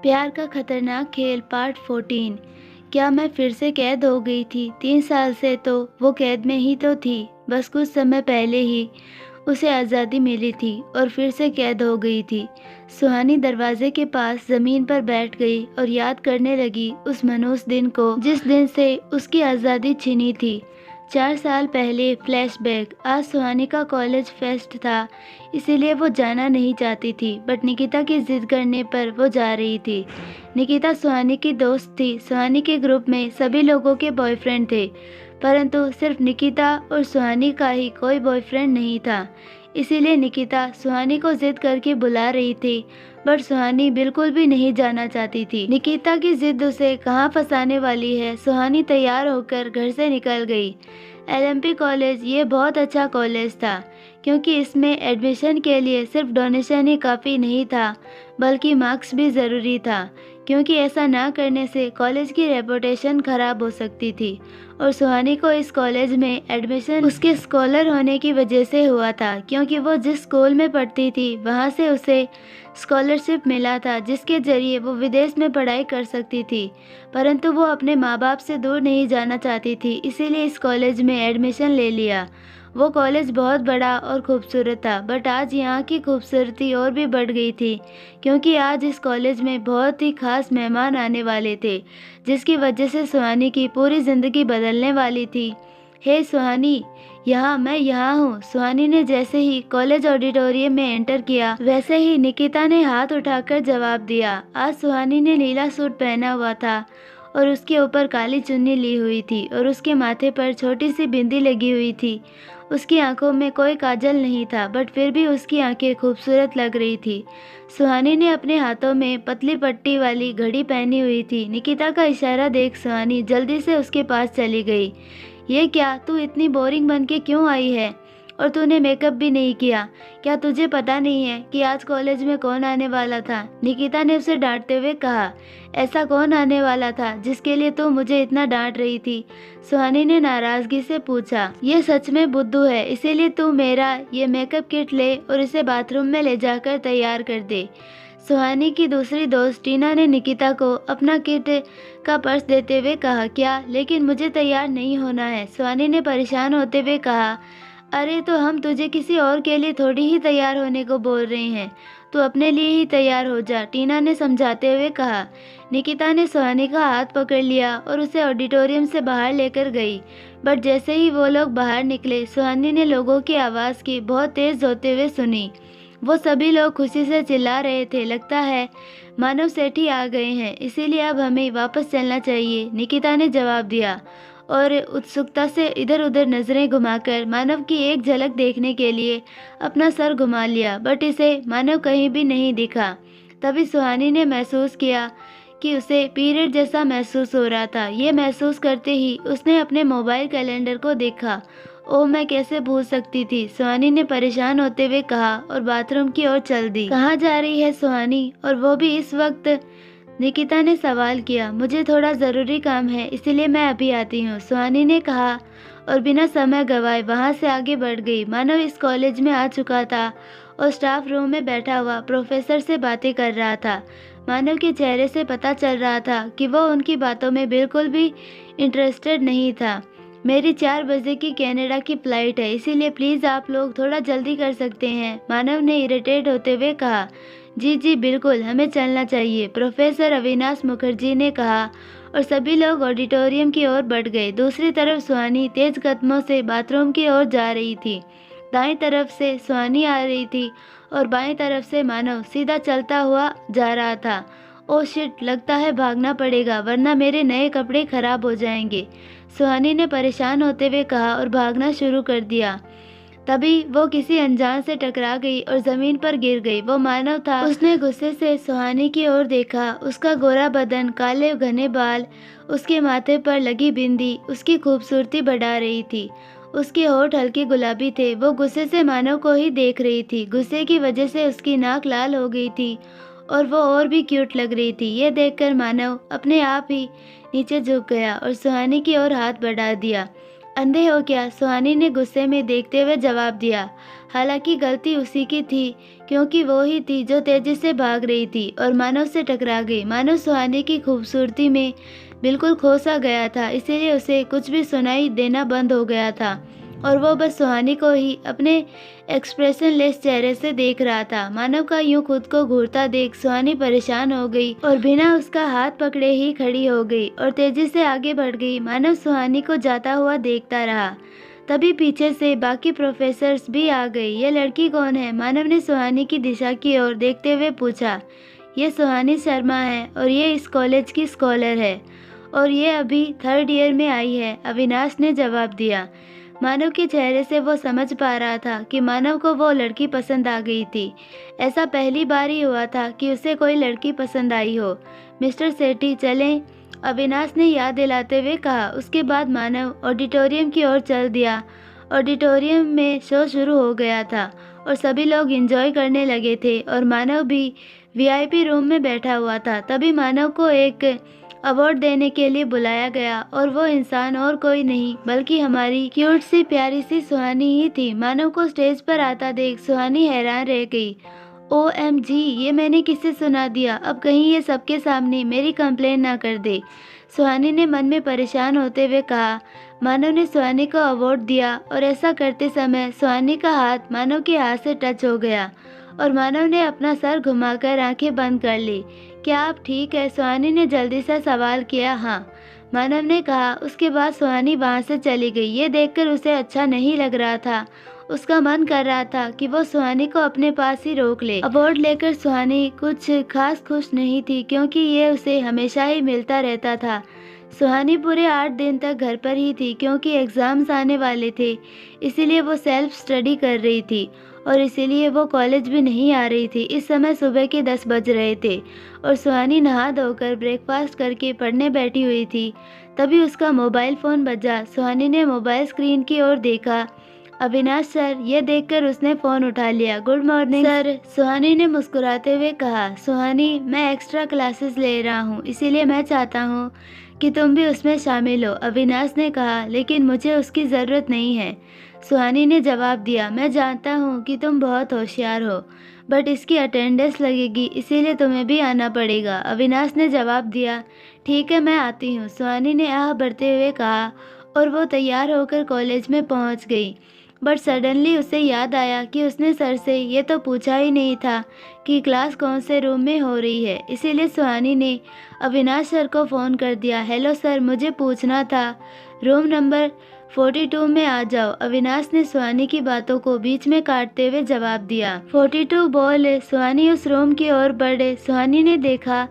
प्यार का खतरनाक खेल पार्ट 14। क्या मैं फिर से कैद हो गई थी? 3 साल से तो वो कैद में ही तो थी। बस कुछ समय पहले ही उसे आज़ादी मिली थी और फिर से कैद हो गई थी। सुहानी दरवाजे के पास ज़मीन पर बैठ गई और याद करने लगी उस मनहूस दिन को जिस दिन से उसकी आज़ादी छिनी थी। 4 साल पहले फ्लैशबैक। आज सुहानी का कॉलेज फेस्ट था, इसीलिए वो जाना नहीं चाहती थी, बट निकिता की जिद करने पर वो जा रही थी। निकिता सुहानी की दोस्त थी। सुहानी के ग्रुप में सभी लोगों के बॉयफ्रेंड थे, परंतु सिर्फ निकिता और सुहानी का ही कोई बॉयफ्रेंड नहीं था। इसीलिए निकिता सुहानी को जिद करके बुला रही थी, बट सुहानी बिल्कुल भी नहीं जाना चाहती थी। निकिता की जिद उसे कहाँ फंसाने वाली है। सुहानी तैयार होकर घर से निकल गई। एलएमपी कॉलेज ये बहुत अच्छा कॉलेज था, क्योंकि इसमें एडमिशन के लिए सिर्फ डोनेशन ही काफ़ी नहीं था, बल्कि मार्क्स भी ज़रूरी था, क्योंकि ऐसा ना करने से कॉलेज की रेपुटेशन खराब हो सकती थी। और सुहानी को इस कॉलेज में एडमिशन उसके स्कॉलर होने की वजह से हुआ था, क्योंकि वो जिस स्कूल में पढ़ती थी वहाँ से उसे स्कॉलरशिप मिला था, जिसके जरिए वो विदेश में पढ़ाई कर सकती थी। परंतु वो अपने माँ बाप से दूर नहीं जाना चाहती थी, इसीलिए इस कॉलेज में एडमिशन ले लिया। वो कॉलेज बहुत बड़ा और खूबसूरत था, बट आज यहाँ की खूबसूरती और भी बढ़ गई थी, क्योंकि आज इस कॉलेज में बहुत ही खास मेहमान आने वाले थे, जिसकी वजह से सुहानी की पूरी ज़िंदगी बदलने वाली थी। हे सुहानी, मैं यहाँ हूँ। सुहानी ने जैसे ही कॉलेज ऑडिटोरियम में एंटर किया, वैसे ही निकिता ने हाथ उठाकर जवाब दिया। आज सुहानी ने नीला सूट पहना हुआ था और उसके ऊपर काली चुन्नी ली हुई थी और उसके माथे पर छोटी सी बिंदी लगी हुई थी। उसकी आंखों में कोई काजल नहीं था, बट फिर भी उसकी आंखें खूबसूरत लग रही थी। सुहानी ने अपने हाथों में पतली पट्टी वाली घड़ी पहनी हुई थी। निकिता का इशारा देख सुहानी जल्दी से उसके पास चली गई। ये क्या, तू इतनी बोरिंग बन के क्यों आई है? और तूने मेकअप भी नहीं किया। क्या तुझे पता नहीं है कि आज कॉलेज में कौन आने वाला था? निकिता ने उसे डांटते हुए कहा। ऐसा कौन आने वाला था जिसके लिए तू मुझे इतना डांट रही थी? सुहानी ने नाराजगी से पूछा। ये सच में बुद्धू है, इसीलिए तू मेरा ये मेकअप किट ले और इसे बाथरूम में ले जाकर तैयार कर दे। सुहानी की दूसरी दोस्त टीना ने निकिता को अपना किट का पर्स देते हुए कहा। क्या? लेकिन मुझे तैयार नहीं होना है। सुहानी ने परेशान होते हुए कहा। अरे तो हम तुझे किसी और के लिए थोड़ी ही तैयार होने को बोल रहे हैं, तू अपने लिए ही तैयार हो जा, टीना ने समझाते हुए कहा। निकिता ने सुहानी का हाथ पकड़ लिया और उसे ऑडिटोरियम से बाहर लेकर गई। बट जैसे ही वो लोग बाहर निकले, सुहानी ने लोगों की आवाज़ की बहुत तेज़ होते हुए सुनी। वो सभी लोग खुशी से चिल्ला रहे थे। लगता है मानव सेठी आ गए हैं, इसीलिए अब हमें वापस चलना चाहिए, निकिता ने जवाब दिया और उत्सुकता से इधर उधर नजरें घुमाकर मानव की एक झलक देखने के लिए अपना सर घुमा लिया, बट इसे मानव कहीं भी नहीं दिखा। तभी सुहानी ने महसूस किया कि उसे पीरियड जैसा महसूस हो रहा था। ये महसूस करते ही उसने अपने मोबाइल कैलेंडर को देखा। ओह, मैं कैसे भूल सकती थी, सुहानी ने परेशान होते हुए कहा और बाथरूम की ओर चल दी। कहाँ जा रही है सुहानी, और वो भी इस वक्त? निकिता ने सवाल किया। मुझे थोड़ा ज़रूरी काम है, इसलिए मैं अभी आती हूँ, सुहानी ने कहा और बिना समय गंवाए वहाँ से आगे बढ़ गई। मानव इस कॉलेज में आ चुका था और स्टाफ रूम में बैठा हुआ प्रोफेसर से बातें कर रहा था। मानव के चेहरे से पता चल रहा था कि वो उनकी बातों में बिल्कुल भी इंटरेस्टेड नहीं था। मेरी 4 बजे की कनाडा की फ़्लाइट है, इसीलिए प्लीज़ आप लोग थोड़ा जल्दी कर सकते हैं, मानव ने इरिटेट होते हुए कहा। जी जी बिल्कुल, हमें चलना चाहिए, प्रोफेसर अविनाश मुखर्जी ने कहा और सभी लोग ऑडिटोरियम की ओर बढ़ गए। दूसरी तरफ सुहानी तेज कदमों से बाथरूम की ओर जा रही थी। दाईं तरफ से सुहानी आ रही थी और बाईं तरफ से मानव सीधा चलता हुआ जा रहा था। ओह शिट, लगता है भागना पड़ेगा, वरना मेरे नए कपड़े खराब हो जाएंगे, सुहानी ने परेशान होते हुए कहा और भागना शुरू कर दिया। तभी वो किसी अनजान से टकरा गई और जमीन पर गिर गई। वो मानव था। उसने गुस्से से सुहानी की ओर देखा। उसका गोरा बदन, काले घने बाल, उसके माथे पर लगी बिंदी उसकी खूबसूरती बढ़ा रही थी। उसके होठ हल्के गुलाबी थे। वो गुस्से से मानव को ही देख रही थी। गुस्से की वजह से उसकी नाक लाल हो गई थी और वो और भी क्यूट लग रही थी। ये देखकर मानव अपने आप ही नीचे झुक गया और सुहानी की ओर हाथ बढ़ा दिया। अंधे हो क्या, सुहानी ने गुस्से में देखते हुए जवाब दिया। हालांकि गलती उसी की थी, क्योंकि वो ही थी जो तेजी से भाग रही थी और मानव से टकरा गई। मानव सुहानी की खूबसूरती में बिल्कुल खो सा गया था, इसीलिए उसे कुछ भी सुनाई देना बंद हो गया था और वो बस सुहानी को ही अपने एक्सप्रेशनलेस चेहरे से देख रहा था। मानव का यूं खुद को घूरता देख सुहानी परेशान हो गई और बिना उसका हाथ पकड़े ही खड़ी हो गई और तेजी से आगे बढ़ गई। मानव सुहानी को जाता हुआ देखता रहा। तभी पीछे से बाकी प्रोफेसर्स भी आ गए। ये लड़की कौन है? मानव ने सुहानी की दिशा की ओर देखते हुए पूछा। ये सुहानी शर्मा है और ये इस कॉलेज की स्कॉलर है और ये अभी 3rd ईयर में आई है, अविनाश ने जवाब दिया। मानव के चेहरे से वो समझ पा रहा था कि मानव को वो लड़की पसंद आ गई थी। ऐसा पहली बार ही हुआ था कि उसे कोई लड़की पसंद आई हो। मिस्टर सेठी चलें, अविनाश ने याद दिलाते हुए कहा। उसके बाद मानव ऑडिटोरियम की ओर चल दिया। ऑडिटोरियम में शो शुरू हो गया था और सभी लोग एंजॉय करने लगे थे और मानव भी वीआईपी रूम में बैठा हुआ था। तभी मानव को एक अवार्ड देने के लिए बुलाया गया और वो इंसान और कोई नहीं बल्कि हमारी क्यूट सी प्यारी सी सुहानी ही थी। मानव को स्टेज पर आता देख सुहानी हैरान रह गई। OMG, ये मैंने किसे सुना दिया? अब कहीं ये सबके सामने मेरी कंप्लेन ना कर दे, सुहानी ने मन में परेशान होते हुए कहा। मानव ने सुहानी को अवार्ड दिया और ऐसा करते समय सुहानी का हाथ मानव के हाथ से टच हो गया और मानव ने अपना सर घुमाकर आंखें बंद कर ली। क्या आप ठीक है? सुहानी ने जल्दी से सवाल किया। हाँ, मानव ने कहा। उसके बाद सुहानी वहाँ से चली गई। ये देखकर उसे अच्छा नहीं लग रहा था। उसका मन कर रहा था कि वो सुहानी को अपने पास ही रोक ले। अवार्ड लेकर सुहानी कुछ खास खुश नहीं थी क्योंकि ये उसे हमेशा ही मिलता रहता था। सुहानी पूरे 8 दिन तक घर पर ही थी क्योंकि एग्ज़ाम्स आने वाले थे, इसीलिए वो सेल्फ स्टडी कर रही थी और इसीलिए वो कॉलेज भी नहीं आ रही थी। इस समय सुबह के 10 बज रहे थे और सुहानी नहा धोकर ब्रेकफास्ट करके पढ़ने बैठी हुई थी। तभी उसका मोबाइल फ़ोन बजा। सुहानी ने मोबाइल स्क्रीन की ओर देखा। अविनाश सर, ये देखकर उसने फ़ोन उठा लिया। गुड मॉर्निंग सर, सुहानी ने मुस्कुराते हुए कहा। सुहानी, मैं एक्स्ट्रा क्लासेस ले रहा हूँ, इसीलिए मैं चाहता हूँ कि तुम भी उसमें शामिल हो, अविनाश ने कहा। लेकिन मुझे उसकी ज़रूरत नहीं है, सुहानी ने जवाब दिया। मैं जानता हूँ कि तुम बहुत होशियार हो, बट इसकी अटेंडेंस लगेगी, इसीलिए तुम्हें भी आना पड़ेगा, अविनाश ने जवाब दिया। ठीक है, मैं आती हूँ, सुहानी ने आह भरते हुए कहा और वो तैयार होकर कॉलेज में पहुँच गई। बट सडनली उसे याद आया कि उसने सर से ये तो पूछा ही नहीं था कि क्लास कौन से रूम में हो रही है। इसीलिए सुहानी ने अविनाश सर को फ़ोन कर दिया। हेलो सर, मुझे पूछना था, रूम नंबर 42 में आ जाओ, अविनाश ने सुहानी की बातों को बीच में काटते हुए जवाब दिया। 42 बोले। सुहानी उस रूम की ओर बढ़े। सुहानी ने देखा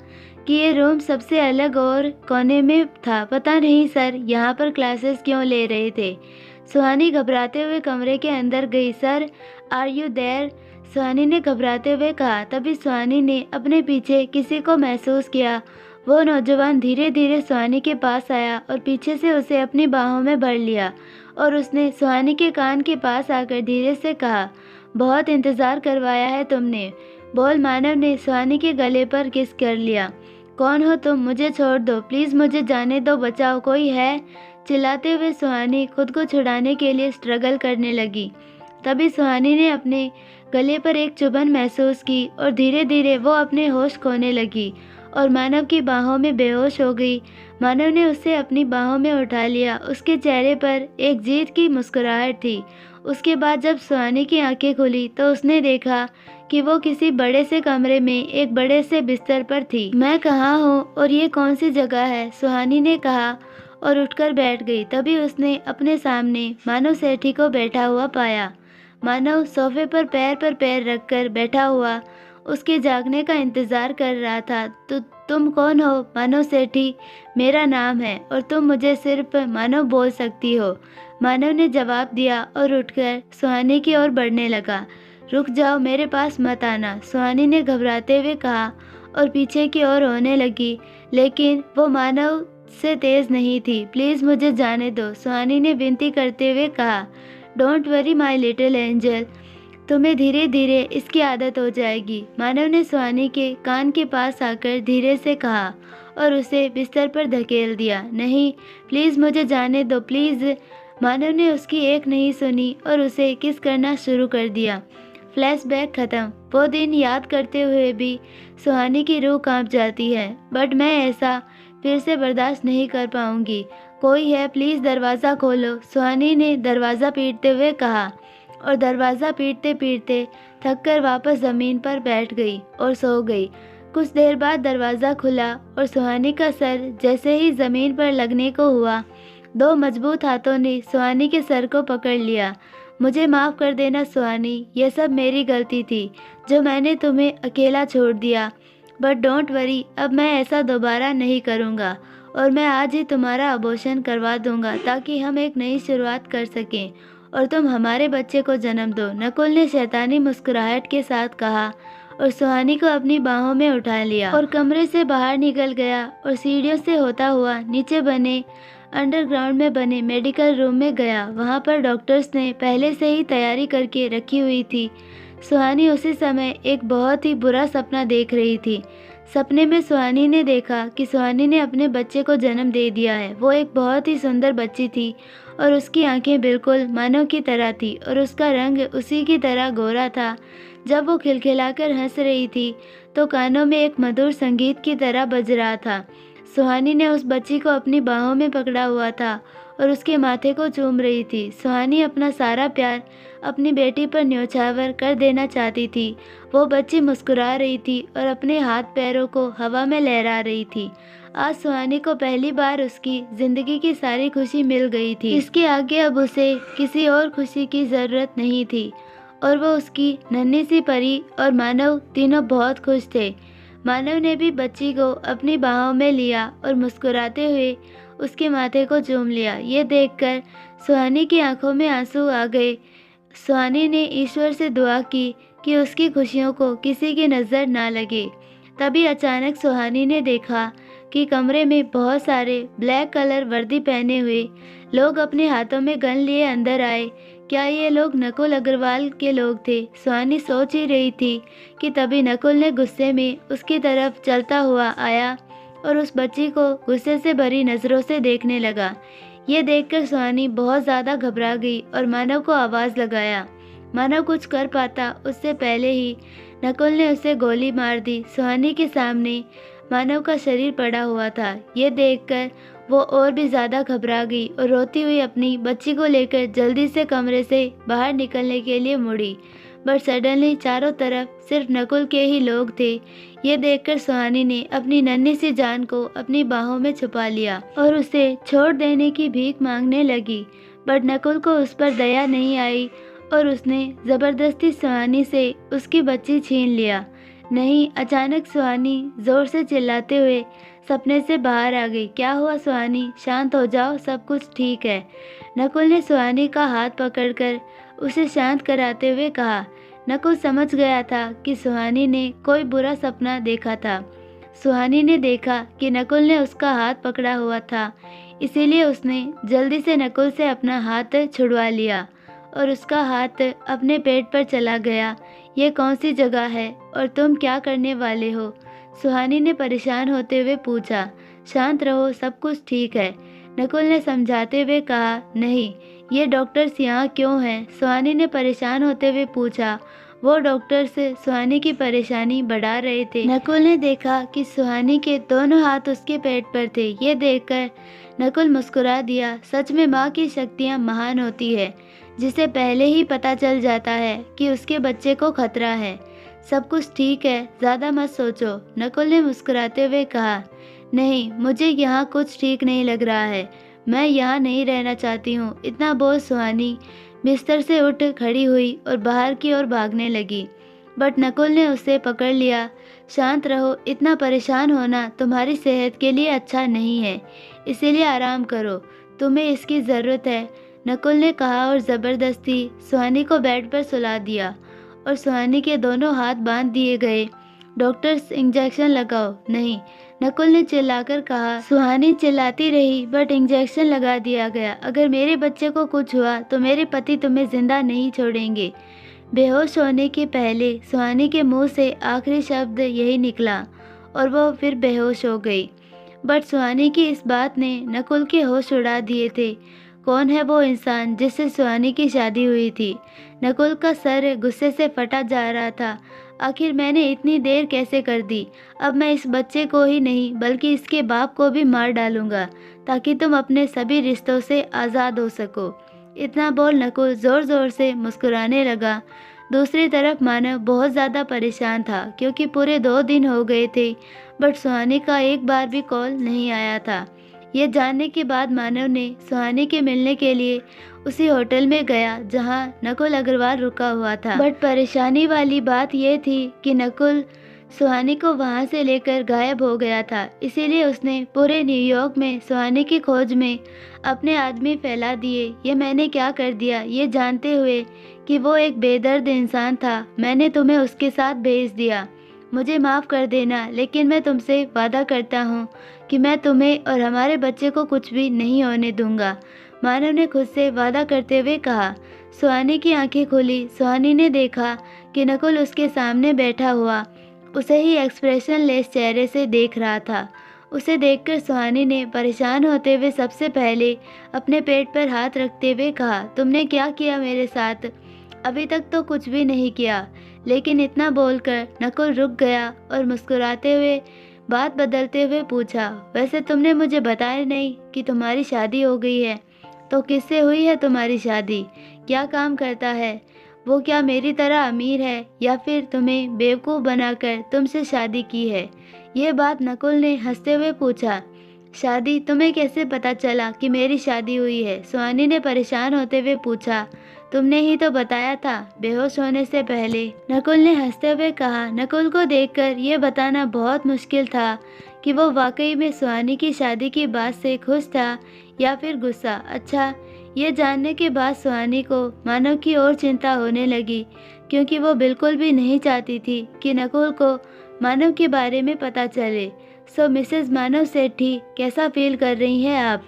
कि ये रूम सबसे अलग और कोने में था। पता नहीं सर, यहाँ पर क्लासेस क्यों ले रहे थे? सुहानी घबराते हुए कमरे के अंदर गई। Sir, are you there? Suhani ने घबराते हुए कहा। तभी सुहानी ने अपने पीछे किसी को महसूस किया। वो नौजवान धीरे धीरे सुहानी के पास आया और पीछे से उसे अपनी बाहों में भर लिया और उसने सुहानी के कान के पास आकर धीरे से कहा, बहुत इंतज़ार करवाया है तुमने, बोल। मानव ने सुहानी के गले पर किस कर लिया। कौन हो तुम? मुझे छोड़ दो प्लीज़, मुझे जाने दो, बचाओ, कोई है? चिल्लाते हुए सुहानी खुद को छुड़ाने के लिए स्ट्रगल करने लगी। तभी सुहानी ने अपने गले पर एक चुभन महसूस की और धीरे धीरे वो अपने होश खोने लगी और मानव की बाहों में बेहोश हो गई। मानव ने उसे अपनी बाहों में उठा लिया। उसके चेहरे पर एक जीत की मुस्कुराहट थी। उसके बाद जब सुहानी की आंखें खुली तो उसने देखा कि वो किसी बड़े से कमरे में एक बड़े से बिस्तर पर थी। मैं कहाँ हूँ और ये कौन सी जगह है? सुहानी ने कहा और उठकर बैठ गई। तभी उसने अपने सामने मानव सेठी को बैठा हुआ पाया। मानव सोफे पर पैर रखकर बैठा हुआ उसके जागने का इंतज़ार कर रहा था। तो तुम कौन हो? मानव सेठी मेरा नाम है और तुम मुझे सिर्फ मानव बोल सकती हो, मानव ने जवाब दिया और उठकर सुहानी की ओर बढ़ने लगा। रुक जाओ, मेरे पास मत आना, सुहानी ने घबराते हुए कहा और पीछे की ओर होने लगी, लेकिन वो मानव से तेज नहीं थी। प्लीज़ मुझे जाने दो, सुहानी ने विनती करते हुए कहा। Don't worry my little angel, तुम्हें धीरे धीरे इसकी आदत हो जाएगी, मानव ने सुहानी के कान के पास आकर धीरे से कहा और उसे बिस्तर पर धकेल दिया। नहीं, प्लीज़ मुझे जाने दो प्लीज़। मानव ने उसकी एक नहीं सुनी और उसे किस करना शुरू कर दिया। फ्लैशबैक खत्म। वो दिन याद करते हुए भी सुहानी की रूह कांप जाती है। बट मैं ऐसा फिर से बर्दाश्त नहीं कर पाऊंगी। कोई है, प्लीज़ दरवाज़ा खोलो, सुहानी ने दरवाज़ा पीटते हुए कहा और दरवाज़ा पीटते पीटते थककर वापस ज़मीन पर बैठ गई और सो गई। कुछ देर बाद दरवाज़ा खुला और सुहानी का सर जैसे ही ज़मीन पर लगने को हुआ, दो मजबूत हाथों ने सुहानी के सर को पकड़ लिया। मुझे माफ़ कर देना सुहानी, यह सब मेरी गलती थी जो मैंने तुम्हें अकेला छोड़ दिया। बट डोंट वरी, अब मैं ऐसा दोबारा नहीं करूँगा और मैं आज ही तुम्हारा अबॉर्शन करवा दूँगा ताकि हम एक नई शुरुआत कर सकें और तुम हमारे बच्चे को जन्म दो, नकुल ने शैतानी मुस्कुराहट के साथ कहा और सुहानी को अपनी बाहों में उठा लिया और कमरे से बाहर निकल गया और सीढ़ियों से होता हुआ नीचे बने अंडरग्राउंड में बने मेडिकल रूम में गया। वहाँ पर डॉक्टर्स ने पहले से ही तैयारी करके रखी हुई थी। सुहानी उसी समय एक बहुत ही बुरा सपना देख रही थी। सपने में सुहानी ने देखा कि सुहानी ने अपने बच्चे को जन्म दे दिया है। वो एक बहुत ही सुंदर बच्ची थी और उसकी आंखें बिल्कुल मानव की तरह थी और उसका रंग उसी की तरह गोरा था। जब वो खिलखिलाकर हंस रही थी तो कानों में एक मधुर संगीत की तरह बज रहा था। सुहानी ने उस बच्ची को अपनी बाहों में पकड़ा हुआ था और उसके माथे को चूम रही थी। सुहानी अपना सारा प्यार अपनी बेटी पर न्यौछावर कर देना चाहती थी। वो बच्ची मुस्कुरा रही थी और अपने हाथ पैरों को हवा में लहरा रही थी। आज सुहानी को पहली बार उसकी जिंदगी की सारी खुशी मिल गई थी। इसके आगे अब उसे किसी और खुशी की ज़रूरत नहीं थी और वो उसकी नन्ही सी परी और मानव तीनों बहुत खुश थे। मानव ने भी बच्ची को अपनी बाहों में लिया और मुस्कुराते हुए उसके माथे को चूम लिया। ये देखकर सुहानी की आंखों में आंसू आ गए। सुहानी ने ईश्वर से दुआ की कि उसकी खुशियों को किसी की नज़र ना लगे। तभी अचानक सुहानी ने देखा कि कमरे में बहुत सारे ब्लैक कलर वर्दी पहने हुए लोग अपने हाथों में गन लिए अंदर आए। क्या ये लोग नकुल अग्रवाल के लोग थे? सुहानी सोच ही रही थी कि तभी नकुल ने गुस्से में उसकी तरफ चलता हुआ आया और उस बच्ची को गुस्से से भरी नज़रों से देखने लगा। ये देखकर सुहानी बहुत ज़्यादा घबरा गई और मानव को आवाज़ लगाया। मानव कुछ कर पाता उससे पहले ही नकुल ने उसे गोली मार दी। सुहानी के सामने मानव का शरीर पड़ा हुआ था। ये देखकर वो और भी ज़्यादा घबरा गई और रोती हुई अपनी बच्ची को लेकर जल्दी से कमरे से बाहर निकलने के लिए मुड़ी। बट सडनली चारों तरफ सिर्फ नकुल के ही लोग थे। ये देखकर सुहानी ने अपनी नन्ही सी जान को अपनी बाहों में छुपा लिया और उसे छोड़ देने की भीख मांगने लगी। बट नकुल को उस पर दया नहीं आई और उसने ज़बरदस्ती सुहानी से उसकी बच्ची छीन लिया। नहीं, अचानक सुहानी ज़ोर से चिल्लाते हुए सपने से बाहर आ गई। क्या हुआ सुहानी? शांत हो जाओ, सब कुछ ठीक है। नकुल ने सुहानी का हाथ पकड़कर उसे शांत कराते हुए कहा। नकुल समझ गया था कि सुहानी ने कोई बुरा सपना देखा था। सुहानी ने देखा कि नकुल ने उसका हाथ पकड़ा हुआ था, इसीलिए उसने जल्दी से नकुल से अपना हाथ छुड़वा लिया और उसका हाथ अपने पेट पर चला गया। ये कौन सी जगह है और तुम क्या करने वाले हो? सुहानी ने परेशान होते हुए पूछा। शांत रहो, सब कुछ ठीक है, नकुल ने समझाते हुए कहा। नहीं, ये डॉक्टर्स यहाँ क्यों हैं? सुहानी ने परेशान होते हुए पूछा। वो डॉक्टर्स सुहानी की परेशानी बढ़ा रहे थे। नकुल ने देखा कि सुहानी के दोनों हाथ उसके पेट पर थे। ये देखकर नकुल मुस्कुरा दिया। सच में माँ की शक्तियाँ महान होती है, जिसे पहले ही पता चल जाता है कि उसके बच्चे को खतरा है। सब कुछ ठीक है, ज़्यादा मत सोचो, नकुल ने मुस्कुराते हुए कहा। नहीं, मुझे यहाँ कुछ ठीक नहीं लग रहा है, मैं यहाँ नहीं रहना चाहती हूँ। इतना बोल सुहानी बिस्तर से उठ खड़ी हुई और बाहर की ओर भागने लगी। बट नकुल ने उसे पकड़ लिया। शांत रहो, इतना परेशान होना तुम्हारी सेहत के लिए अच्छा नहीं है, इसीलिए आराम करो, तुम्हें इसकी ज़रूरत है, नकुल ने कहा और ज़बरदस्ती सुहानी को बेड पर सुला दिया और सुहानी के दोनों हाथ बांध दिए गए। डॉक्टर्स, इंजेक्शन लगाओ। नहीं, नकुल ने चिल्लाकर कहा। सुहानी चिल्लाती रही, बट इंजेक्शन लगा दिया गया। अगर मेरे बच्चे को कुछ हुआ तो मेरे पति तुम्हें जिंदा नहीं छोड़ेंगे। बेहोश होने के पहले सुहानी के मुंह से आखिरी शब्द यही निकला और वो फिर बेहोश हो गई। बट सुहानी की इस बात ने नकुल के होश उड़ा दिए थे। कौन है वो इंसान जिससे सुहानी की शादी हुई थी। नकुल का सर गुस्से से फटा जा रहा था। आखिर मैंने इतनी देर कैसे कर दी। अब मैं इस बच्चे को ही नहीं बल्कि इसके बाप को भी मार डालूंगा ताकि तुम अपने सभी रिश्तों से आज़ाद हो सको। इतना बोल नकुल ज़ोर ज़ोर से मुस्कुराने लगा। दूसरी तरफ मानव बहुत ज़्यादा परेशान था क्योंकि पूरे 2 दिन हो गए थे बट सुहानी का एक बार भी कॉल नहीं आया था। ये जानने के बाद मानव ने सुहानी के मिलने के लिए उसी होटल में गया जहां नकुल अग्रवाल रुका हुआ था। बट परेशानी वाली बात यह थी कि नकुल सुहानी को वहां से लेकर गायब हो गया था। इसीलिए उसने पूरे न्यूयॉर्क में सुहानी की खोज में अपने आदमी फैला दिए। ये मैंने क्या कर दिया, ये जानते हुए कि वो एक बेदर्द इंसान था। मैंने तुम्हें उसके साथ भेज दिया। मुझे माफ़ कर देना, लेकिन मैं तुमसे वादा करता हूँ कि मैं तुम्हें और हमारे बच्चे को कुछ भी नहीं होने दूंगा। मानव ने खुद से वादा करते हुए कहा। सुहानी की आंखें खुली। सुहानी ने देखा कि नकुल उसके सामने बैठा हुआ उसे ही एक्सप्रेशन लेस चेहरे से देख रहा था। उसे देखकर सुहानी ने परेशान होते हुए सबसे पहले अपने पेट पर हाथ रखते हुए कहा, तुमने क्या किया मेरे साथ? अभी तक तो कुछ भी नहीं किया। लेकिन इतना बोलकर नकुल रुक गया और मुस्कुराते हुए बात बदलते हुए पूछा, वैसे तुमने मुझे बताया नहीं कि तुम्हारी शादी हो गई है। तो किससे हुई है तुम्हारी शादी? क्या काम करता है वो? क्या मेरी तरह अमीर है या फिर तुम्हें बेवकूफ़ बनाकर तुमसे शादी की है? ये बात नकुल ने हंसते हुए पूछा। शादी? तुम्हें कैसे पता चला कि मेरी शादी हुई है? सुहानी ने परेशान होते हुए पूछा। तुमने ही तो बताया था बेहोश होने से पहले, नकुल ने हंसते हुए कहा। नकुल को देखकर यह बताना बहुत मुश्किल था कि वो वाकई में सुहानी की शादी की बात से खुश था या फिर गुस्सा। अच्छा, ये जानने के बाद सुहानी को मानव की और चिंता होने लगी क्योंकि वो बिल्कुल भी नहीं चाहती थी कि नकुल को मानव के बारे में पता चले। सो मिसेस मानव सेठी, कैसा फील कर रही हैं आप?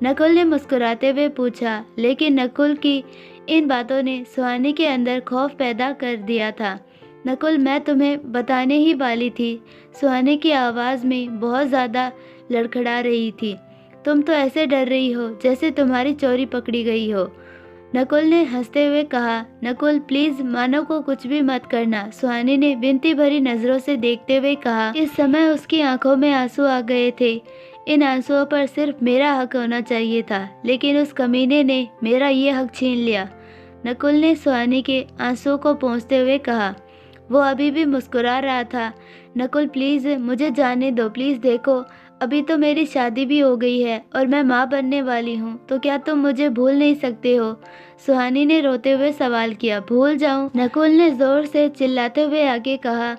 नकुल ने मुस्कुराते हुए पूछा। लेकिन नकुल की इन बातों ने सुहानी के अंदर खौफ पैदा कर दिया था। नकुल, मैं तुम्हें बताने ही वाली थी। सुहानी की आवाज़ में बहुत ज़्यादा लड़खड़ा रही थी। तुम तो ऐसे डर रही हो जैसे तुम्हारी चोरी पकड़ी गई हो, नकुल ने हंसते हुए कहा। नकुल, प्लीज़ मानव को कुछ भी मत करना, सुहानी ने विनती भरी नज़रों से देखते हुए कहा। इस समय उसकी आंखों में आंसू आ गए थे। इन आंसुओं पर सिर्फ मेरा हक होना चाहिए था, लेकिन उस कमीने ने मेरा ये हक छीन लिया, नकुल ने सुहानी के आंसुओं को पोंछते हुए कहा। वो अभी भी मुस्कुरा रहा था। नकुल, प्लीज़ मुझे जाने दो, प्लीज़ देखो, अभी तो मेरी शादी भी हो गई है और मैं माँ बनने वाली हूँ, तो क्या तुम मुझे भूल नहीं सकते हो? सुहानी ने रोते हुए सवाल किया। भूल जाऊँ? नकुल ने ज़ोर से चिल्लाते हुए आगे कहा।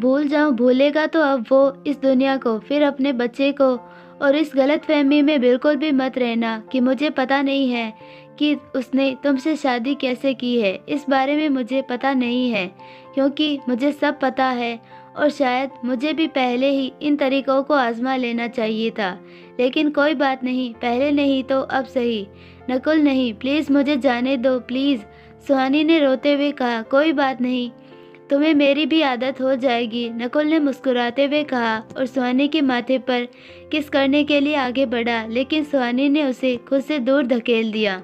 भूल जाऊँ? भूलेगा तो अब वो इस दुनिया को, फिर अपने बच्चे को, और इस गलतफहमी में बिल्कुल भी मत रहना कि मुझे पता नहीं है कि उसने तुमसे शादी कैसे की है। इस बारे में मुझे पता नहीं है क्योंकि मुझे सब पता है और शायद मुझे भी पहले ही इन तरीकों को आजमा लेना चाहिए था, लेकिन कोई बात नहीं, पहले नहीं तो अब सही। नकुल, नहीं, प्लीज़ मुझे जाने दो, प्लीज़, सुहानी ने रोते हुए कहा। कोई बात नहीं, तुम्हें मेरी भी आदत हो जाएगी, नकुल ने मुस्कुराते हुए कहा और सुहानी के माथे पर किस करने के लिए आगे बढ़ा, लेकिन सुहानी ने उसे खुद से दूर धकेल दिया।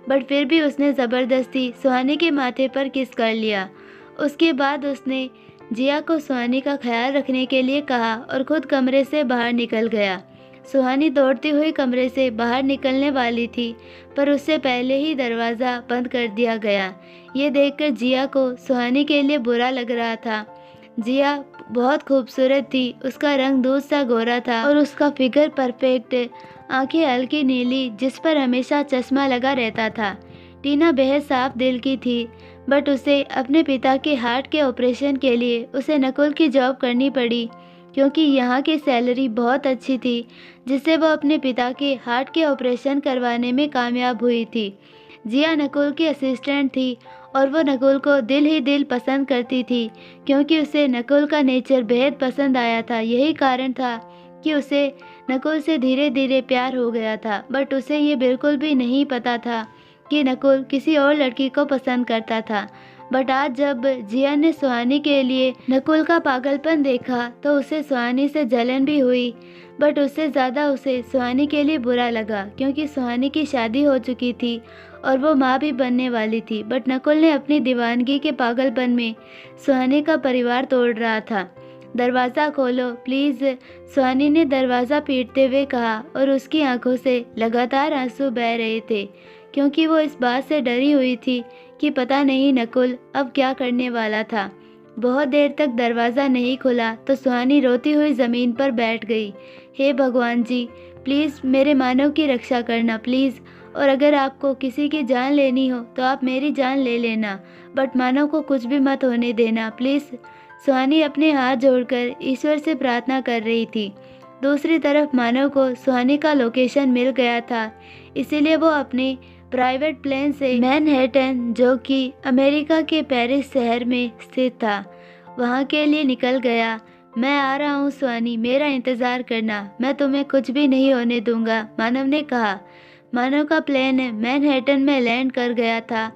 बट फिर भी उसने ज़बरदस्ती सुहानी के माथे पर किस कर लिया। उसके बाद उसने जिया को सुहानी का ख्याल रखने के लिए कहा और खुद कमरे से बाहर निकल गया। सुहानी दौड़ती हुई कमरे से बाहर निकलने वाली थी, पर उससे पहले ही दरवाज़ा बंद कर दिया गया। ये देखकर जिया को सुहानी के लिए बुरा लग रहा था। जिया बहुत खूबसूरत थी, उसका रंग दूध सा गोरा था और उसका फिगर परफेक्ट, आंखें हल्की नीली जिस पर हमेशा चश्मा लगा रहता था। टीना बेहद साफ दिल की थी, बट उसे अपने पिता के हार्ट के ऑपरेशन के लिए उसे नकुल की जॉब करनी पड़ी क्योंकि यहाँ की सैलरी बहुत अच्छी थी, जिससे वो अपने पिता के हार्ट के ऑपरेशन करवाने में कामयाब हुई थी। जिया नकुल की असिस्टेंट थी और वो नकुल को दिल ही दिल पसंद करती थी क्योंकि उसे नकुल का नेचर बेहद पसंद आया था। यही कारण था कि उसे नकुल से धीरे धीरे प्यार हो गया था, बट उसे ये बिल्कुल भी नहीं पता था कि नकुल किसी और लड़की को पसंद करता था। बट आज जब जिया ने सुहानी के लिए नकुल का पागलपन देखा तो उसे सुहानी से जलन भी हुई, बट उससे ज़्यादा उसे सुहानी के लिए बुरा लगा क्योंकि सुहानी की शादी हो चुकी थी और वो माँ भी बनने वाली थी। बट नकुल ने अपनी दीवानगी के पागलपन में सुहानी का परिवार तोड़ रहा था। दरवाज़ा खोलो प्लीज़, सुहानी ने दरवाज़ा पीटते हुए कहा और उसकी आंखों से लगातार आंसू बह रहे थे क्योंकि वो इस बात से डरी हुई थी कि पता नहीं नकुल अब क्या करने वाला था। बहुत देर तक दरवाज़ा नहीं खुला तो सुहानी रोती हुई ज़मीन पर बैठ गई। हे भगवान जी, प्लीज़ मेरे मानव की रक्षा करना प्लीज़, और अगर आपको किसी की जान लेनी हो तो आप मेरी जान ले लेना, बट मानव को कुछ भी मत होने देना प्लीज़। सुहानी अपने हाथ जोड़कर ईश्वर से प्रार्थना कर रही थी। दूसरी तरफ मानव को सुहानी का लोकेशन मिल गया था, इसीलिए वो अपने प्राइवेट प्लेन से मैनहट्टन, जो कि अमेरिका के पेरिस शहर में स्थित था, वहाँ के लिए निकल गया। मैं आ रहा हूँ सुहानी, मेरा इंतज़ार करना, मैं तुम्हें कुछ भी नहीं होने दूंगा, मानव ने कहा। मानव का प्लेन मैनहट्टन में लैंड कर गया था।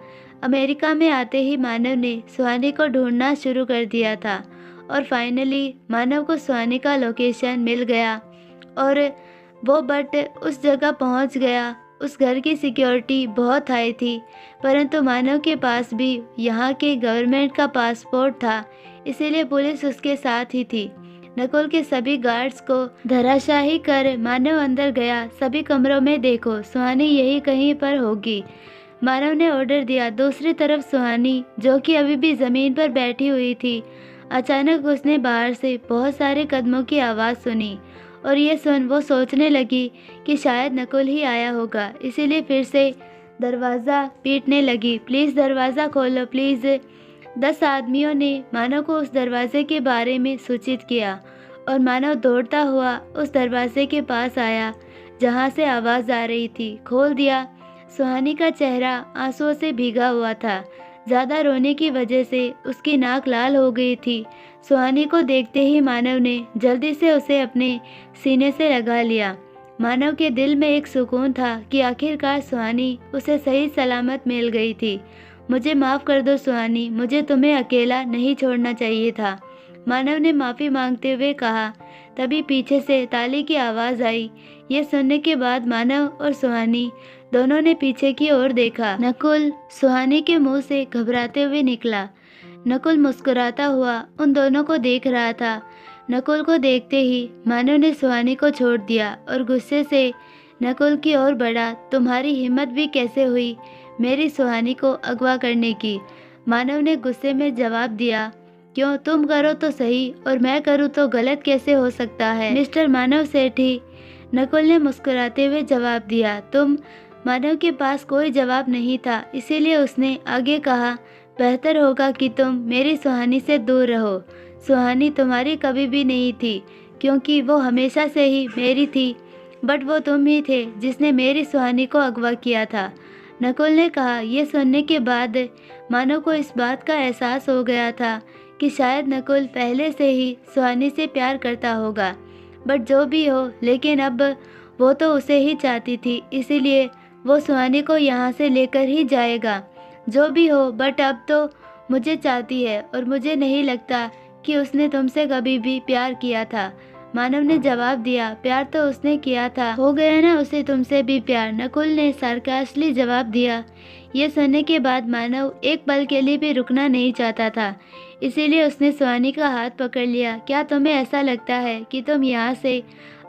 अमेरिका में आते ही मानव ने सुहानी को ढूंढना शुरू कर दिया था और फाइनली मानव को सुहानी का लोकेशन मिल गया और वो बट उस जगह पहुंच गया। उस घर की सिक्योरिटी बहुत हाई थी, परंतु मानव के पास भी यहाँ के गवर्नमेंट का पासपोर्ट था, इसीलिए पुलिस उसके साथ ही थी। नकुल के सभी गार्ड्स को धराशाही कर मानव अंदर गया। सभी कमरों में देखो, सुहानी यही कहीं पर होगी, मानव ने ऑर्डर दिया। दूसरी तरफ सुहानी, जो कि अभी भी ज़मीन पर बैठी हुई थी, अचानक उसने बाहर से बहुत सारे कदमों की आवाज़ सुनी और ये सुन वो सोचने लगी कि शायद नकुल ही आया होगा, इसीलिए फिर से दरवाज़ा पीटने लगी। प्लीज़ दरवाज़ा खोलो प्लीज़। 10 आदमियों ने मानव को उस दरवाजे के बारे में सूचित किया और मानव दौड़ता हुआ उस दरवाजे के पास आया जहाँ से आवाज़ आ रही थी। खोल दिया। सुहानी का चेहरा आंसुओं से भीगा हुआ था। ज़्यादा रोने की वजह से उसकी नाक लाल हो गई थी। सुहानी को देखते ही मानव ने जल्दी से उसे अपने सीने से लगा लिया। मानव के दिल में एक सुकून था कि आखिरकार सुहानी उसे सही सलामत मिल गई थी। मुझे माफ़ कर दो सुहानी, मुझे तुम्हें अकेला नहीं छोड़ना चाहिए था, मानव ने माफ़ी मांगते हुए कहा। तभी पीछे से ताली की आवाज़ आई। ये सुनने के बाद मानव और सुहानी दोनों ने पीछे की ओर देखा। नकुल सुहानी के मुंह से घबराते हुए निकला। नकुल मुस्कुराता हुआ उन दोनों को देख रहा था। नकुल को देखते ही मानव ने सुहानी को छोड़ दिया और गुस्से से नकुल की ओर बढ़ा। तुम्हारी हिम्मत भी कैसे हुई मेरी सुहानी को अगवा करने की? मानव ने गुस्से में जवाब दिया। क्यों, तुम करो तो सही और मैं करूँ तो गलत कैसे हो सकता है मिस्टर मानव सेठी? नकुल ने मुस्कुराते हुए जवाब दिया। तुम? मानव के पास कोई जवाब नहीं था, इसीलिए उसने आगे कहा, बेहतर होगा कि तुम मेरी सुहानी से दूर रहो। सुहानी तुम्हारी कभी भी नहीं थी, क्योंकि वो हमेशा से ही मेरी थी, बट वो तुम ही थे जिसने मेरी सुहानी को अगवा किया था, नकुल ने कहा। यह सुनने के बाद मानव को इस बात का एहसास हो गया था कि शायद नकुल पहले से ही सुहानी से प्यार करता होगा, बट जो भी हो, लेकिन अब वो तो उसे ही चाहती थी, इसीलिए वो सुहानी को यहाँ से लेकर ही जाएगा। जो भी हो, बट अब तो मुझे चाहती है और मुझे नहीं लगता कि उसने तुमसे कभी भी प्यार किया था, मानव ने जवाब दिया। प्यार तो उसने किया था, हो गया ना उसे तुमसे भी प्यार, नकुल ने सार्कास्टिकली जवाब दिया। यह सुनने के बाद मानव एक पल के लिए भी रुकना नहीं चाहता था, इसीलिए उसने सुहानी का हाथ पकड़ लिया। क्या तुम्हें ऐसा लगता है कि तुम यहाँ से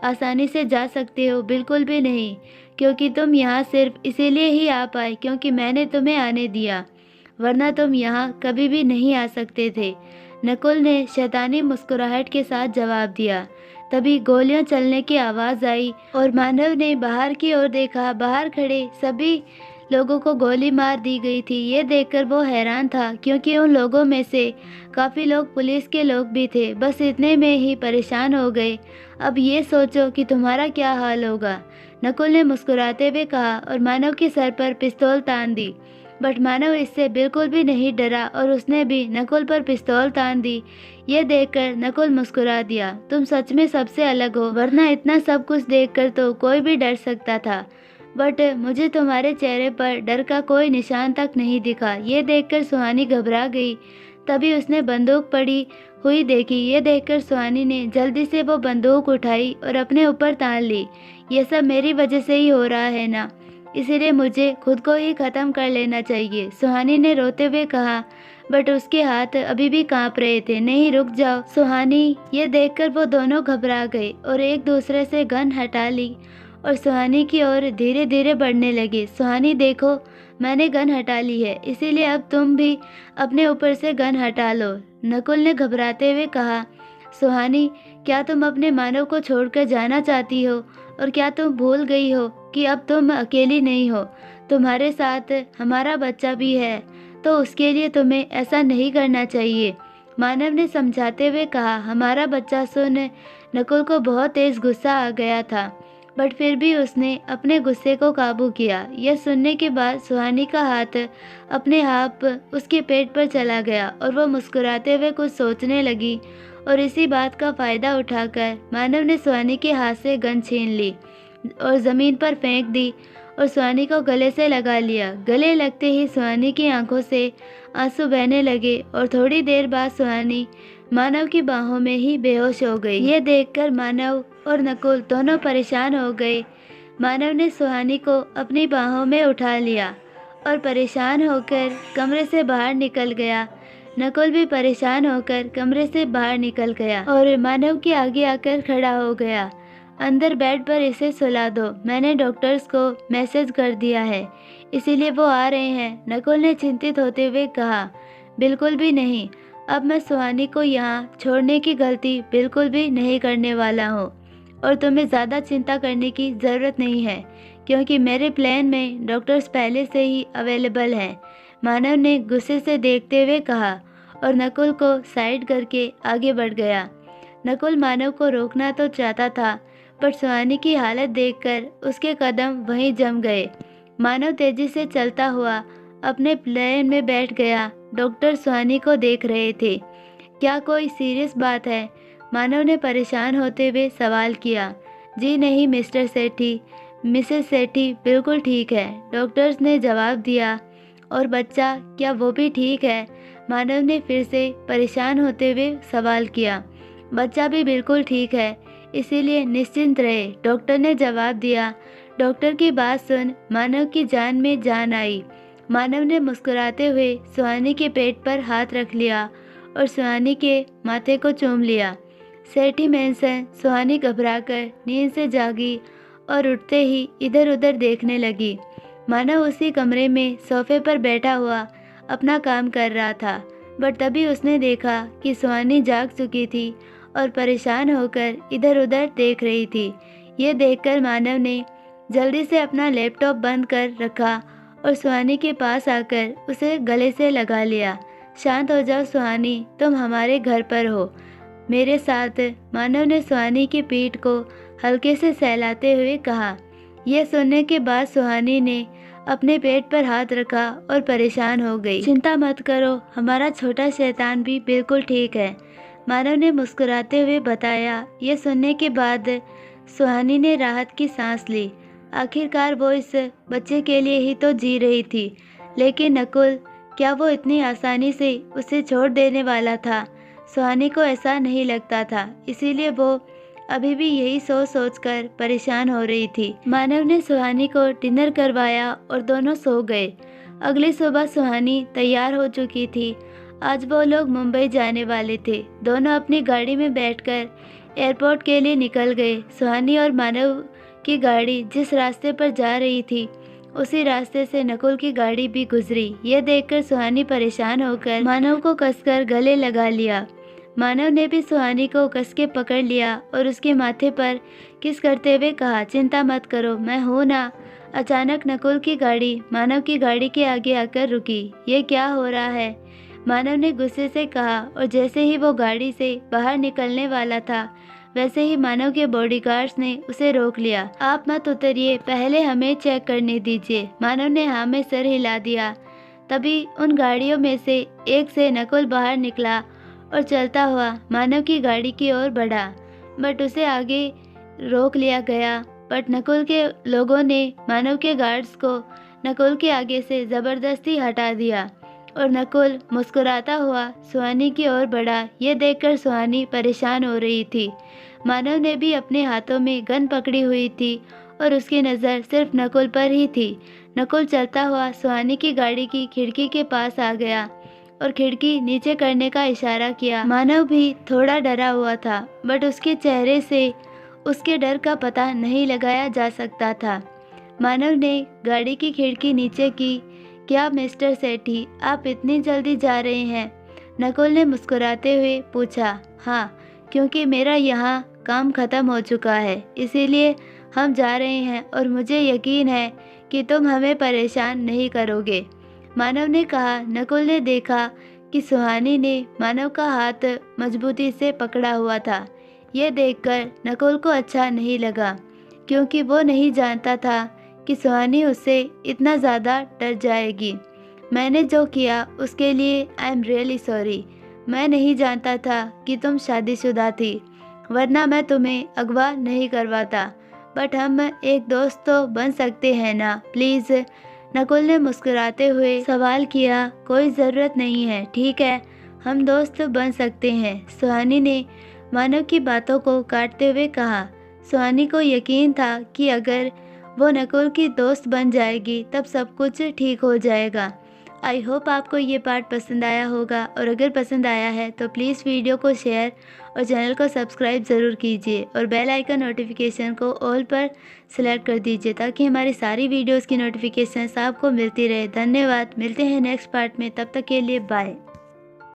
आसानी से जा सकते हो? बिल्कुल भी नहीं, क्योंकि तुम यहाँ सिर्फ इसीलिए ही आ पाए क्योंकि मैंने तुम्हें आने दिया, वरना तुम यहाँ कभी भी नहीं आ सकते थे, नकुल ने शैतानी मुस्कुराहट के साथ जवाब दिया। तभी गोलियां चलने की आवाज़ आई और मानव ने बाहर की ओर देखा। बाहर खड़े सभी लोगों को गोली मार दी गई थी। ये देखकर वो हैरान था, क्योंकि उन लोगों में से काफ़ी लोग पुलिस के लोग भी थे। बस इतने में ही परेशान हो गए। अब ये सोचो कि तुम्हारा क्या हाल होगा, नकुल ने मुस्कुराते हुए कहा और मानव के सर पर पिस्तौल तान दी। बट मानव इससे बिल्कुल भी नहीं डरा और उसने भी नकुल पर पिस्तौल तान दी। ये देखकर नकुल मुस्कुरा दिया। तुम सच में सबसे अलग हो, वरना इतना सब कुछ देखकर तो कोई भी डर सकता था। बट मुझे तुम्हारे चेहरे पर डर का कोई निशान तक नहीं दिखा। ये देखकर सुहानी घबरा गई। तभी उसने बंदूक पड़ी हुई देखी। ये देखकर सुहानी ने जल्दी से वो बंदूक उठाई और अपने ऊपर तान ली। ये सब मेरी वजह से ही हो रहा है ना, इसीलिए मुझे खुद को ही ख़त्म कर लेना चाहिए, सुहानी ने रोते हुए कहा। बट उसके हाथ अभी भी कांप रहे थे। नहीं, रुक जाओ सुहानी। ये देखकर वो दोनों घबरा गए और एक दूसरे से गन हटा ली और सुहानी की ओर धीरे धीरे बढ़ने लगे। सुहानी देखो, मैंने गन हटा ली है, इसीलिए अब तुम भी अपने ऊपर से गन हटा लो, नकुल ने घबराते हुए कहा। सुहानी, क्या तुम अपने मानव को छोड़कर जाना चाहती हो? और क्या तुम भूल गई हो कि अब तुम अकेली नहीं हो, तुम्हारे साथ हमारा बच्चा भी है, तो उसके लिए तुम्हें ऐसा नहीं करना चाहिए, मानव ने समझाते हुए कहा। हमारा बच्चा सुन नकुल को बहुत तेज गुस्सा आ गया था, बट फिर भी उसने अपने गुस्से को काबू किया। यह सुनने के बाद सुहानी का हाथ अपने आप उसके पेट पर चला गया और वो मुस्कुराते हुए कुछ सोचने लगी। और इसी बात का फ़ायदा उठाकर मानव ने सुहानी के हाथ से गन छीन ली और ज़मीन पर फेंक दी और सुहानी को गले से लगा लिया। गले लगते ही सुहानी की आंखों से आंसू बहने लगे और थोड़ी देर बाद सुहानी मानव की बाहों में ही बेहोश हो गई। ये देखकर मानव और नकुल दोनों परेशान हो गए। मानव ने सुहानी को अपनी बाहों में उठा लिया और परेशान होकर कमरे से बाहर निकल गया। नकुल भी परेशान होकर कमरे से बाहर निकल गया और मानव के आगे आकर खड़ा हो गया। अंदर बेड पर इसे सुला दो, मैंने डॉक्टर्स को मैसेज कर दिया है, इसीलिए वो आ रहे हैं, नकुल ने चिंतित होते हुए कहा। बिल्कुल भी नहीं, अब मैं सुहानी को यहाँ छोड़ने की गलती बिल्कुल भी नहीं करने वाला हूँ और तुम्हें ज़्यादा चिंता करने की ज़रूरत नहीं है, क्योंकि मेरे प्लान में डॉक्टर्स पहले से ही अवेलेबल हैं, मानव ने गुस्से से देखते हुए कहा और नकुल को साइड करके आगे बढ़ गया। नकुल मानव को रोकना तो चाहता था, पर सुहानी की हालत देखकर उसके कदम वहीं जम गए। मानव तेजी से चलता हुआ अपने प्लेन में बैठ गया। डॉक्टर सुहानी को देख रहे थे। क्या कोई सीरियस बात है? मानव ने परेशान होते हुए सवाल किया। जी नहीं मिस्टर सेठी, मिसेस सेठी बिल्कुल ठीक है, डॉक्टर्स ने जवाब दिया। और बच्चा, क्या वो भी ठीक है? मानव ने फिर से परेशान होते हुए सवाल किया। बच्चा भी बिल्कुल ठीक है, इसीलिए निश्चिंत रहे, डॉक्टर ने जवाब दिया। डॉक्टर की बात सुन मानव की जान में जान आई। मानव ने मुस्कुराते हुए सुहानी के पेट पर हाथ रख लिया और सुहानी के माथे को चूम लिया। सेठी मेंसन, सुहानी घबराकर नींद से जागी और उठते ही इधर उधर देखने लगी। मानव उसी कमरे में सोफे पर बैठा हुआ अपना काम कर रहा था, बट तभी उसने देखा कि सुहानी जाग चुकी थी और परेशान होकर इधर उधर देख रही थी। ये देखकर मानव ने जल्दी से अपना लैपटॉप बंद कर रखा और सुहानी के पास आकर उसे गले से लगा लिया। शांत हो जाओ सुहानी, तुम हमारे घर पर हो, मेरे साथ, मानव ने सुहानी की पीठ को हल्के से सहलाते हुए कहा। यह सुनने के बाद सुहानी ने अपने पेट पर हाथ रखा और परेशान हो गई। चिंता मत करो, हमारा छोटा शैतान भी बिल्कुल ठीक है, मानव ने मुस्कुराते हुए बताया। यह सुनने के बाद सुहानी ने राहत की सांस ली। आखिरकार वो इस बच्चे के लिए ही तो जी रही थी, लेकिन नकुल, क्या वो इतनी आसानी से उसे छोड़ देने वाला था? सुहानी को ऐसा नहीं लगता था, इसीलिए वो अभी भी यही सोच सोचकर परेशान हो रही थी। मानव ने सुहानी को डिनर करवाया और दोनों सो गए। अगली सुबह सुहानी तैयार हो चुकी थी। आज वो लोग मुंबई जाने वाले थे। दोनों अपनी गाड़ी में बैठकर एयरपोर्ट के लिए निकल गए। सुहानी और मानव की गाड़ी जिस रास्ते पर जा रही थी, उसी रास्ते से नकुल की गाड़ी भी गुजरी। ये देखकर सुहानी परेशान होकर मानव को कसकर गले लगा लिया। मानव ने भी सुहानी को कस के पकड़ लिया और उसके माथे पर किस करते हुए कहा, चिंता मत करो, मैं हूँ ना। अचानक नकुल की गाड़ी मानव की गाड़ी के आगे आकर रुकी। ये क्या हो रहा है? मानव ने गुस्से से कहा और जैसे ही वो गाड़ी से बाहर निकलने वाला था, वैसे ही मानव के बॉडीगार्ड्स ने उसे रोक लिया। आप मत उतरिए, पहले हमें चेक करने दीजिए। मानव ने हाँ में सर हिला दिया। तभी उन गाड़ियों में से एक से नकुल बाहर निकला और चलता हुआ मानव की गाड़ी की ओर बढ़ा, बट उसे आगे रोक लिया गया बट नकुल के लोगों ने मानव के गार्ड्स को नकुल के आगे से ज़बरदस्ती हटा दिया और नकुल मुस्कुराता हुआ सुहानी की ओर बढ़ा। ये देखकर सुहानी परेशान हो रही थी। मानव ने भी अपने हाथों में गन पकड़ी हुई थी और उसकी नज़र सिर्फ नकुल पर ही थी। नकुल चलता हुआ सुहानी की गाड़ी की खिड़की के पास आ गया और खिड़की नीचे करने का इशारा किया। मानव भी थोड़ा डरा हुआ था, बट उसके चेहरे से उसके डर का पता नहीं लगाया जा सकता था। मानव ने गाड़ी की खिड़की नीचे की। क्या मिस्टर सेठी, आप इतनी जल्दी जा रहे हैं? नकुल ने मुस्कुराते हुए पूछा। हाँ, क्योंकि मेरा यहाँ काम ख़त्म हो चुका है, इसीलिए हम जा रहे हैं और मुझे यकीन है कि तुम हमें परेशान नहीं करोगे, मानव ने कहा। नकुल ने देखा कि सुहानी ने मानव का हाथ मजबूती से पकड़ा हुआ था। यह देखकर नकुल को अच्छा नहीं लगा, क्योंकि वो नहीं जानता था कि सुहानी उससे इतना ज़्यादा डर जाएगी। मैंने जो किया उसके लिए आई एम रियली सॉरी। मैं नहीं जानता था कि तुम शादीशुदा थी, वरना मैं तुम्हें अगवा नहीं करवाता। बट हम एक दोस्त तो बन सकते हैं ना, प्लीज़? नकुल ने मुस्कुराते हुए सवाल किया। कोई ज़रूरत नहीं है, ठीक है, हम दोस्त बन सकते हैं, सुहानी ने मानव की बातों को काटते हुए कहा। सुहानी को यकीन था कि अगर वो नकुल की दोस्त बन जाएगी तब सब कुछ ठीक हो जाएगा। आई होप आपको ये पार्ट पसंद आया होगा, और अगर पसंद आया है तो प्लीज़ वीडियो को शेयर और चैनल को सब्सक्राइब ज़रूर कीजिए और बेल आइकन नोटिफिकेशन को ऑल पर सेलेक्ट कर दीजिए, ताकि हमारी सारी वीडियोस की नोटिफिकेशन आपको मिलती रहे। धन्यवाद। मिलते हैं नेक्स्ट पार्ट में, तब तक के लिए बाय।